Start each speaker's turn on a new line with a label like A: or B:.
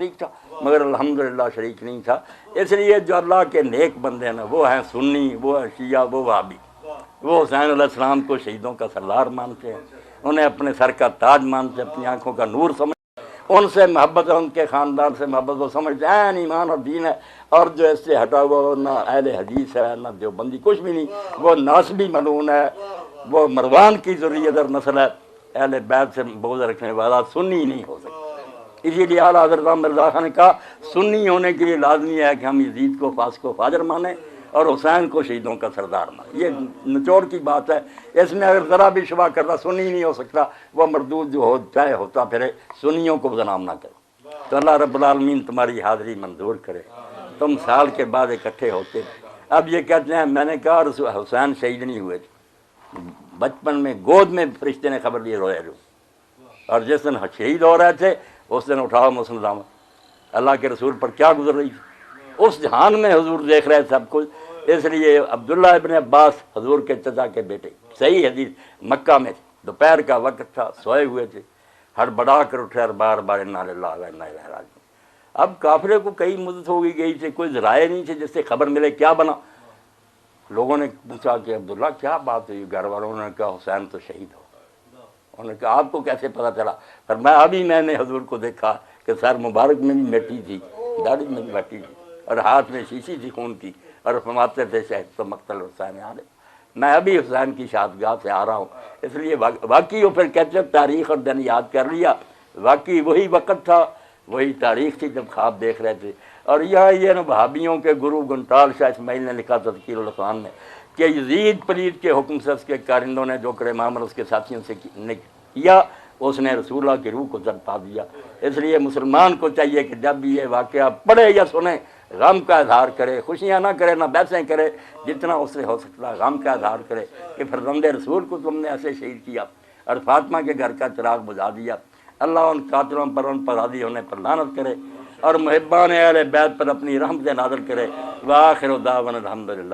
A: شریک تھا مگر الحمدللہ شریک نہیں تھا. اس لیے جو اللہ کے نیک بندے ہیں نا وہ ہیں سنی، وہ ہیں شیعہ، وہ وہابی. وہ حسین علیہ السلام کو شہیدوں کا سردار مانتے ہیں، انہیں اپنے سر کا تاج مانتے ہیں، اپنی آنکھوں کا نور سمجھتے ہیں، ان سے محبت ہے، ان کے خاندان سے محبت وہ سمجھتے ہیں این ایمان اور دین ہے. اور جو اس سے ہٹا ہوا وہ نہ اہل حدیث ہے نہ دیوبندی، کچھ بھی نہیں، وہ ناسبی ملعون ہے، وہ مروان کی ذریت اور نسل ہے. اہل بیت سے بغض رکھنے والا سنی نہیں ہو سکتا. اسی لیے اعلیٰ حضرت مرزا خان نے کہا سنی ہونے کے لیے لازمی ہے کہ ہم یزید کو فاسق و فاجر مانیں اور حسین کو شہیدوں کا سردار مانیں. یہ نچوڑ کی بات ہے. اس میں اگر ذرا بھی شبہ کرتا سنی نہیں ہو سکتا، وہ مردود جو ہو چاہے ہوتا پھرے، سنیوں کو بدنام نہ کرے. تو اللہ رب العالمین تمہاری حاضری منظور کرے. تم سال کے بعد اکٹھے ہوتے. اب یہ کہتے ہیں میں نے کہا حسین شہید نہیں ہوئے تھے، بچپن میں گود میں فرشتے نے خبر دی روئے رو، اور جس دن شہید ہو رہے تھے اس دن اٹھاؤ مسلمان. اللہ کے رسول پر کیا گزر رہی تھی، اس جہان میں حضور دیکھ رہے سب کچھ. اس لیے عبداللہ ابن عباس حضور کے چچا کے بیٹے، صحیح حدیث، مکہ میں تھے، دوپہر کا وقت تھا، سوئے ہوئے تھے، ہڑبڑا کر اٹھے اور بار بار انا للہ و انا الیہ راجعون. اب کافرے کو کئی مدت ہو گئی تھی، کوئی ذرائع نہیں تھے جس سے خبر ملے کیا بنا. لوگوں نے پوچھا کہ عبداللہ کیا بات ہوئی، گھر والوں نے کہا حسین تو شہید ہو. انہوں نے کہا آپ کو کیسے پتہ چلا؟ ابھی میں نے حضور کو دیکھا کہ سر مبارک میں بھی مٹی تھی، داڑھی میں بھی مٹی تھی، اور ہاتھ میں شیشی تھی خون کی، اور فرماتے تھے شہید تو مقتل حسین آ رہے. میں ابھی حسین کی شہادگاہ سے آ رہا ہوں. اس لیے واقعی وہ پھر کہتے ہیں تاریخ اور دن یاد کر لیا، واقعی وہی وقت تھا، وہی تاریخ تھی جب خواب دیکھ رہے تھے. اور یہ نا وہابیوں کے گرو گنٹال شاہ اسماعیل نے لکھا تذکیر الاسوان میں کہ یزید پلید کے حکم سے اس کے کارندوں نے جو کرے امام اور اس کے ساتھیوں سے کیا، اس نے رسول اللہ کی روح کو تڑپا دیا. اس لیے مسلمان کو چاہیے کہ جب بھی یہ واقعہ پڑھے یا سنیں غم کا اظہار کرے، خوشیاں نہ کرے، نہ بحثیں کرے، جتنا اس سے ہو سکتا غم کا اظہار کرے کہ فرزند رسول کو تم نے ایسے شہید کیا اور فاطمہ کے گھر کا چراغ بجھا دیا. اللہ ان قاتلوں پر، ان پر راضی ہونے پر لعنت کرے اور محبان اہل بیت پر اپنی رحمت نازل کرے. وآخر دعوانا الحمدللہ.